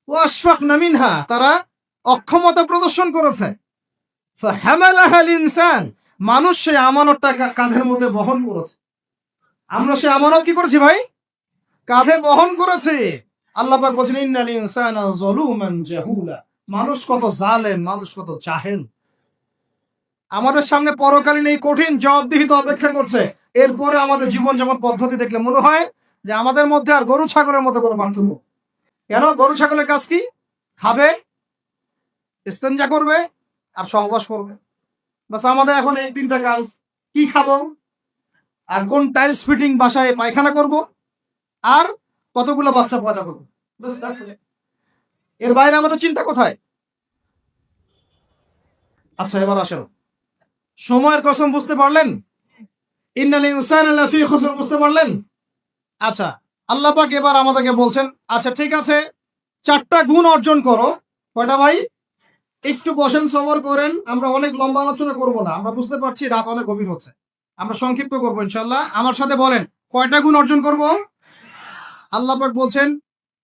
ওয়াশফাকনা মিনহা, তারা অক্ষমতা প্রদর্শন করেছে। ফাহামালাহাল ইনসান, মানুষ সেই আমানতটা কাঁধের মধ্যে বহন করেছে। আমরা সেই আমানত কি করেছি ভাই? কাঁধে বহন করেছি। আল্লাহ পাক বলছেন ইন্নাল ইনসানা যালুমান জাহুলা, মানুষ কত জালেম, মানুষ কত জাহেল। আমাদের সামনে পরকালীন এই কঠিন জবাবদিহিতা অপেক্ষা করছে। এরপরে আমাদের জীবনযাপন পদ্ধতি দেখলে মনে হয় যে আমাদের মধ্যে আর গরু ছাগলের মতো কোনো পার্থক্য। কেন? গরু ছাগলের কাজ কি? খাবে, ইস্তেঞ্জা করবে আর সহবাস করবে, বাস। আমাদের এখন এই তিনটা কাজ। কি খাবো, আর কোন টাইলস ফিটিং বাসায় পায়খানা করব, আর কতগুলো বাচ্চা পয়দা করবো, বাস। এর বাইরে আমাদের চিন্তা কোথায়? আচ্ছা, এবার আসেন, সময়ের কসম বুঝতে পারলেন? ইন্নাল ইনসানা লাফি খুসর বুঝতে পারলেন? আচ্ছা, আল্লাহ পাক এবার আমাদেরকে বলছেন, আচ্ছা ঠিক আছে, 4টা গুণ অর্জন করো। কয়টা ভাই? একটু বসেন, সবর করেন, আমরা অনেক লম্বা আলোচনা করব না। আমরা বুঝতে পারছি রাত অনেক গভীর হচ্ছে, আমরা সংক্ষিপ্ত করবো ইনশাআল্লাহ। আমার সাথে বলেন, কয়টা গুণ অর্জন করব? আল্লাহ পাক বলছেন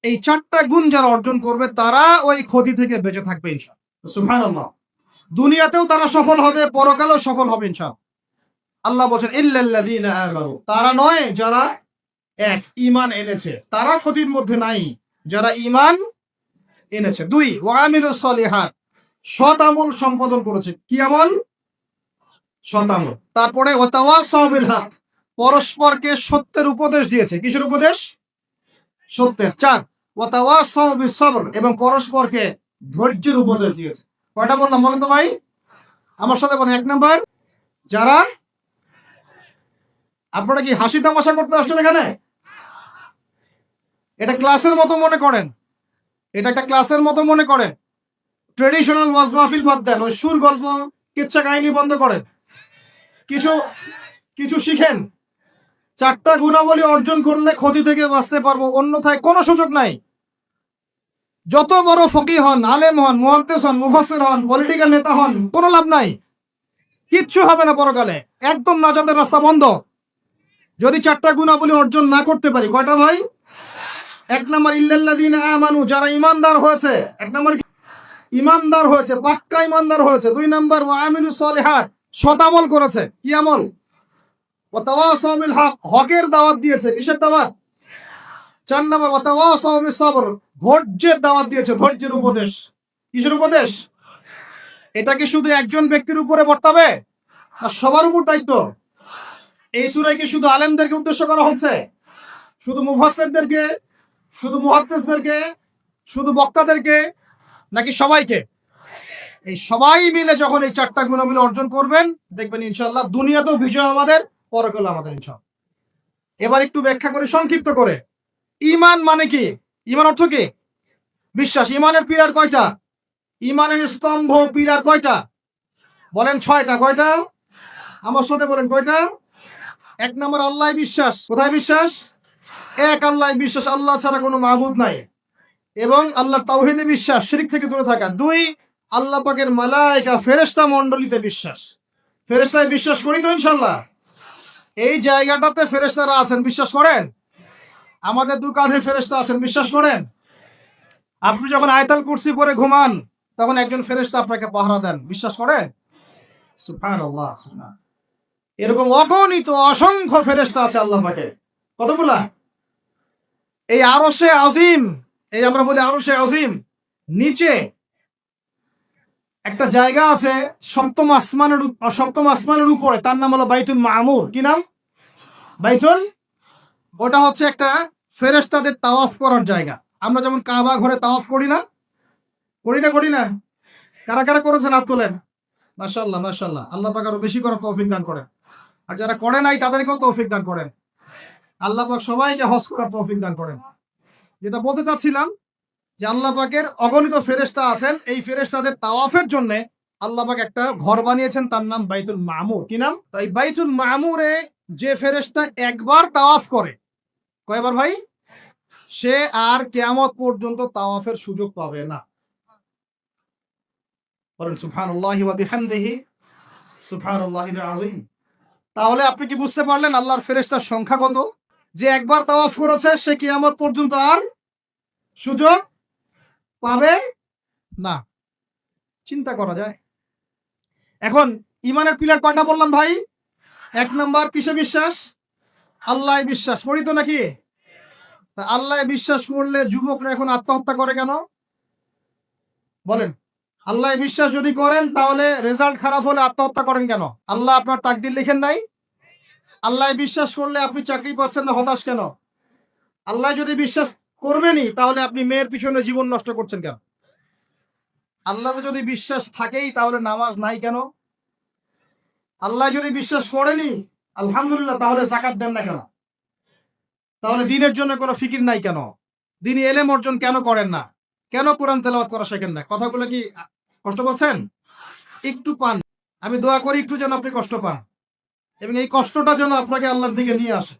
এই 4টা গুণ যারা অর্জন করবে তারা ওই ক্ষতি থেকে বেঁচে থাকবে ইনশাআল্লাহ। সুবহানাল্লাহ। দুনিয়াতেও তারা সফল হবে, পরকালেও সফল হবে ইনশাআল্লাহ। আল্লাহ বলছেন ইল্লাল্লাযীনা আমানু, তারা নয় যারা এক ঈমান এনেছে, তারা ক্ষতির মধ্যে নাই, যারা ঈমান এনেছে। 2 ওয়া আমিলুস সলিহাত, সৎ আমল সম্পাদন করেছে। কি আমল? সৎ আমল। তারপরে ওয়া তাওয়াসাউ বিল হক, পরস্পরকে সত্যের উপদেশ দিয়েছে। কিসের উপদেশ? সত্যের। 4 ওয়া তাওয়াসাউ বিস সবর, এবং পরস্পরকে ধৈর্যের উপদেশ দিয়েছে। কয়টা বললাম বলেন তো ভাই? আমার সাথে বলেন। 1 নাম্বার, যারা, আপনারা কি হাসি তামাশা করতে আসছেন এখানে? এটা ক্লাসের মতো মনে করেন, এটা একটা ক্লাসের মতো মনে করেন। ট্রেডিশনাল ওয়াজ মাহফিল বাদ দেন, ওই সুর গল্প কিচ্ছা কাহিনী বন্ধ করেন, কিছু কিছু শিখেন। 4টা গুণাবলী অর্জন করলে ক্ষতি থেকে বাঁচতে পারবো, অন্যথায় কোনো সুযোগ নাই। যত বড় ফকিহ হন, আলেম হন, মুহাদ্দিস হন, মুফাসসির হন, পলিটিক্যাল নেতা হন, কোনো লাভ নাই, কিচ্ছু হবে না পরকালে, একদম নাজাতের রাস্তা বন্ধ যদি 4টা গুণাবলী অর্জন না করতে পারি। কয়টা ভাই? 1 নাম্বার ইল্লাল্লাযীনা আমানু, যারা ঈমানদার হয়েছে। 1 নাম্বার ঈমানদার হয়েছে, পাক্কা ঈমানদার হয়েছে। 2 নাম্বার ওয়া আমিলুস সলিহাত, সৎ আমল করেছে। কি আমল? ওয়া তাওয়াসাউ বিল হক, হকের দাওয়াত দিয়েছে। কিসের দাওয়াত? 4 নাম্বার ওয়া তাওয়াসাউ বিস সবর, ধৈর্যের দাওয়াত দিয়েছে, ধৈর্যের উপদেশ। কিসের উপদেশ? এটা কি শুধু একজন ব্যক্তির উপরে বর্তাবে না সবার উপর দায়িত্ব? এই সূরায় কি শুধু আলেমদেরকে উদ্দেশ্য করা হচ্ছে? শুধু মুফাসসিরদেরকে, শুধু মুহাদ্দিসদেরকে, শুধু বক্তাদেরকে, নাকি সবাইকে? এই সবাই মিলে যখন এই 4টা গুণাবলী অর্জন করবেন, দেখবেন ইনশাআল্লাহ দুনিয়াতেও বিজয় আমাদের, পরকালে আমাদের ইনশাআল্লাহ। এবার একটু ব্যাখ্যা করে, সংক্ষিপ্ত করে। ঈমান মানে কি? ঈমান অর্থ কি? বিশ্বাস। ঈমানের পিলার কয়টা? ঈমানের স্তম্ভ পিলার কয়টা? বলেন 6টা। কয়টা? আমার সাথে বলেন কয়টা? 1 নাম্বার আল্লাহ বিশ্বাস। কোথায় বিশ্বাস? এক আল্লাহ বিশ্বাস, আল্লাহ ছাড়া কোনো মাবুদ নাই, এবং আল্লাহর তাওহীদে বিশ্বাস, শিরক থেকে দূরে থাকা। 2 আল্লাহ পাকের মালায়েকা, ফেরেশতা মণ্ডলীতে বিশ্বাস। ফেরেশতায় বিশ্বাস করি তো ইনশাআল্লাহ? এই জায়গাটাতে ফেরেশতারা আছেন, বিশ্বাস করেন? আমাদের 2 কাঁধে ফেরেশতা আছেন, বিশ্বাস করেন? আপনি যখন আয়াতুল কুরসি পড়ে ঘুমান, তখন একজন ফেরেশতা আপনাকে পাহারা দেন, বিশ্বাস করেন? সুবহানাল্লাহ, সুবহান। এরকম অগণিত অসংখ্য ফেরেশতা আছে আল্লাহ পাকের। কতগুলা? এই আরশে আজিম, এই আমরা বলি আরশে আজিম, নিচে একটা জায়গা আছে 7ম আসমানের উপরে, তার নাম হলো বাইতুল মামুর। কি নাম? বাইতুল। ওটা হচ্ছে একটা ফেরেশতাদের তাওয়াফ করার জায়গা। আমরা যেমন কাবা ঘরে তাওয়াফ করি না? করি না? কারা কারা করেছেন হাত তোলেন। মাশাআল্লাহ, মাশাআল্লাহ। আল্লাহ পাক আরো বেশি করার তৌফিক দান করেন, আর যারা করে নাই তাদেরকেও তৌফিক দান করেন। আল্লাহ পাক সবাইকে হজ করার তৌফিক দান করেন। যেটা বলতে চাচ্ছিলাম, যে আল্লাহ পাকের অগণিত ফেরেশতা আছেন, এই ফেরেশতাদের তাওয়াফের জন্য আল্লাহ পাক একটা ঘর বানিয়েছেন, তার নাম বাইতুল মামুর। কি নাম? তাই বাইতুল মামুরে যে ফেরেশতা একবার তাওয়াফ করে, কয়বার ভাই? সে আর কিয়ামত পর্যন্ত তাওয়াফের সুযোগ পাবে না। বলেন সুবহানাল্লাহি ওয়া বিহামদিহি, সুবহানাল্লাহিল আযীম। তাহলে আপনি কি বুঝতে পারলেন আল্লাহর ফেরেশতার সংখ্যা কত? যে একবার তাওয়াফ করেছে সে কিয়ামত পর্যন্ত আর সুযোগ পাবে না। চিন্তা করা যায়। এখন ইমানের পিলার কয়টা বললাম ভাই? 1 নাম্বার কিসে বিশ্বাস? আল্লাহ বিশ্বাস করি তো নাকি? তা আল্লাহ বিশ্বাস করলে যুবকরা এখন আত্মহত্যা করে কেন বলেন? আল্লাহ বিশ্বাস যদি করেন তাহলে রেজাল্ট খারাপ হলে আত্মহত্যা করেন কেন? আল্লাহ আপনার তাকদির লিখেন নাই? আল্লাহ বিশ্বাস করলে আপনি চাকরি পাচ্ছেন না, হতাশ কেন? আল্লাহ যদি বিশ্বাস করবেনই তাহলে আপনি মেয়ের পিছনে জীবন নষ্ট করছেন কেন? আল্লাহ যদি বিশ্বাস থাকেই তাহলে নামাজ নাই কেন? আল্লাহ যদি বিশ্বাস করেনি আলহামদুলিল্লাহ তাহলে যাকাত দেন না কেন? তাহলে দিনের জন্য কোনো ফিকির নাই কেন? দিনী এলেম অর্জন কেন করেন না? কেন কোরআন তেলাওয়াত করা শেখেন না? কথাগুলো কি কষ্ট পাচ্ছেন? একটু পান। আমি দোয়া করি একটু যেন আপনি কষ্ট পান এবং এই কষ্টটা যেন আপনাকে আল্লাহর দিকে নিয়ে আসে।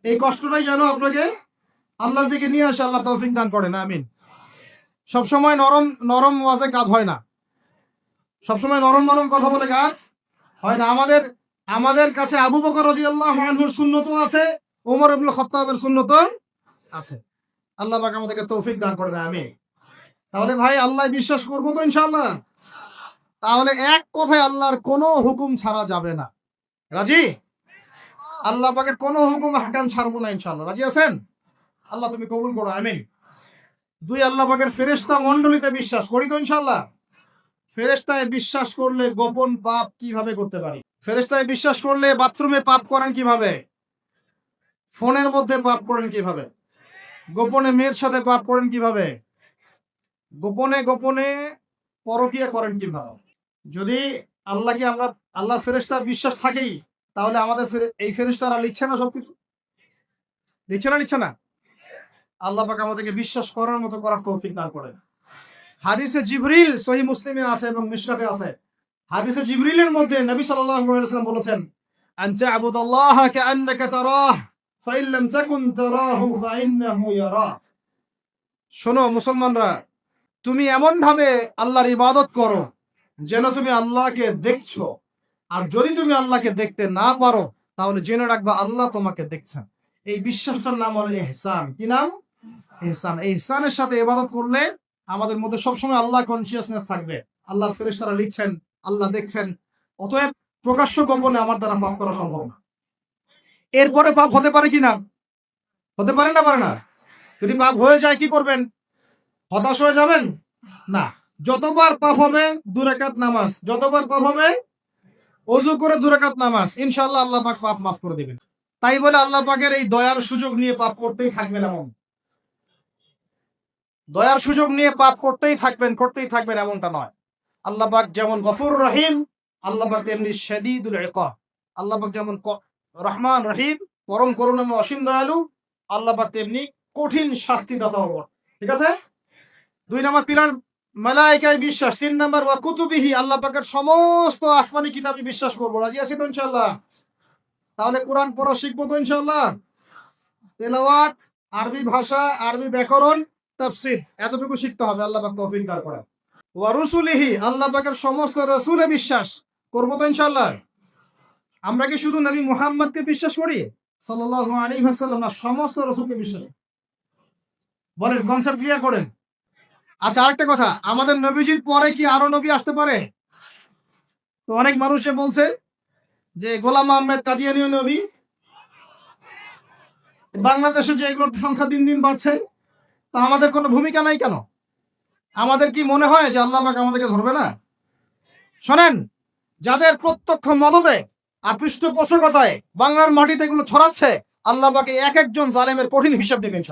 এই কষ্টটাই যেন আপনাকে আল্লাহর দিকে নিয়ে আসে। আল্লাহ তৌফিক দান করেন, আমিন। সবসময় নরম নরম ওয়াজে কাজ হয় না। সবসময় নরম নরম কথা বলে কাজ হয় না। আমাদের কাছে আবু বকর রাদিয়াল্লাহু আনহুর সুন্নতও আছে, ওমর ইবনে খাত্তাবের সুন্নতও আছে। আল্লাহ পাক আমাদেরকে তৌফিক দান করেন, আমিন। তাহলে ভাই আল্লাহ বিশ্বাস করবো তো ইনশাআল্লাহ? তাহলে এক কথায় আল্লাহর কোনো হুকুম ছাড়া যাবে না। রাজি? আল্লাহ পাকের কোনো হুকুম হাকাম ছাড়বো না ইনশাআল্লাহ। রাজি আছেন? আল্লাহ তুমি কবুল করো, আমিন। 2 আল্লাহ পাকের ফেরেশতা মণ্ডলীতে বিশ্বাস করি তো ইনশাআল্লাহ? ফেরেশতায় বিশ্বাস করলে গোপন পাপ কিভাবে করতে পারি? ফেরেশতায় বিশ্বাস করলে বাথরুমে পাপ করেন কিভাবে? ফোনের মধ্যে পাপ করেন কিভাবে? গোপনে মেয়ের সাথে পাপ করেন কিভাবে? গোপনে গোপনে পরকিয়া করেন কিভাবে? যদি আল্লাহকে আমরা আল্লাহর ফেরেশতার বিশ্বাস থাকেই তাহলে আমাদের এই ফেরেশতারা লিখছে না সবকিছু? লিখছে না? আল্লাহ পাক আমাদেরকে বিশ্বাস করার মতো করার তৌফিক দান করেন। হাদিসে জিবরিল সহিহ মুসলিমে আছে এবং মিশকাতে আছে। হাদিসে জিবরিলের মধ্যে নবী সাল্লাল্লাহু আলাইহি ওয়াসাল্লাম বলেছেন, আন তা'বুদাল্লাহা কাআন্নাকা তারাহ ফাইন লাম তাকুন তারাহু ফাইন্নাহু ইয়ারাক। শোনো মুসলমানরা, তুমি এমন ভাবে আল্লাহর ইবাদত করো যেন তুমি আল্লাহকে দেখছো, আর যদি তুমি আল্লাহকে দেখতে না পারো তাহলে জেনে রাখবা আল্লাহ তোমাকে দেখছেন। এই বিশ্বাসটার নাম হলো ইহসান। কি নাম? ইহসান। এই ইহসানের সাথে ইবাদত করলে আমাদের মধ্যে সবসময় আল্লাহ কনসিয়াসনেস থাকবে। আল্লাহর ফেরেশতারা লিখছেন, আল্লাহ দেখছেন। অতএব প্রকাশ্য গোপনে আমার দ্বারা পাপ করা সম্ভব না। এরপরে পাপ হতে পারে কি না? হতে পারে না? পারে না? যদি পাপ হয়ে যায় কি করবেন? হতাশ হয়ে যাবেন না। যতবার পাপ হবে 2 রাকাত নামাজ, যতবার পাপ হবে ওযু করে 2 রাকাত নামাজ, ইনশাআল্লাহ আল্লাহ পাক পাপ মাফ করে দিবেন। তাই বলে আল্লাহ পাকের এই দয়ার সুযোগ নিয়ে পাপ করতেই থাকবেন এমন, দয়ার সুযোগ নিয়ে পাপ করতেই থাকবেন এমনটা নয়। আল্লাহ পাক যেমন গফুর রহিম, আল্লাহ পাক তেমনি শাদীদুল ইকাব। আল্লাহ পাক যেমন রহমান রহিম, পরম করুণাময় অসীম দয়ালু, আল্লাহ পাক তেমনি কঠিন শাস্তিদাতাও। ঠিক আছে? 2 নাম্বার পিলার মালায়েকায় বিশ্বাস। 3 নাম্বার ওয়া কুতুবিহি, আল্লাহ পাকের সমস্ত আসমানি কিতাবে বিশ্বাস করব। রাজি আছি তো ইনশাআল্লাহ? তাহলে কোরআন পড়া শিখবো তো ইনশাআল্লাহ? তেলাওয়াত, আরবি ভাষা, আরবি ব্যাকরণ, তাফসীর এতটুকু শিখতে হবে। আল্লাহ পাক তৌফিক দান করেন। ওয়া রুসুলিহি, আল্লাহ পাকের সমস্ত রাসূলে বিশ্বাস করব তো ইনশাআল্লাহ? আমরা কি শুধু নবী মুহাম্মদকে বিশ্বাস করি সাল্লাল্লাহু আলাইহি ওয়াসাল্লাম, না সমস্ত রাসূলকে বিশ্বাস? বলেন, কনসেপ্ট ক্লিয়ার করেন। আচ্ছা, আরেকটা কথা, আমাদের নবীজির পরে কি আরো নবী আসতে পারে? তো অনেক মানুষে বলছে যে গোলাম আহমেদ কাদিয়ানীও নবী। বাংলাদেশে যে এগুলোর সংখ্যা দিন দিন বাড়ছে, তা আমাদের কোনো ভূমিকা নাই কেন? আমাদের কি মনে হয় যে আল্লাহ পাক আমাদেরকে ধরবে না? শোনেন, যাদের প্রত্যক্ষ মদদে আর পৃষ্ঠপোষকতায় বাংলার মাটিতে এগুলো ছড়াচ্ছে, আল্লাহ পাক এক একজন জালেমের কঠিন হিসাব নেবেন।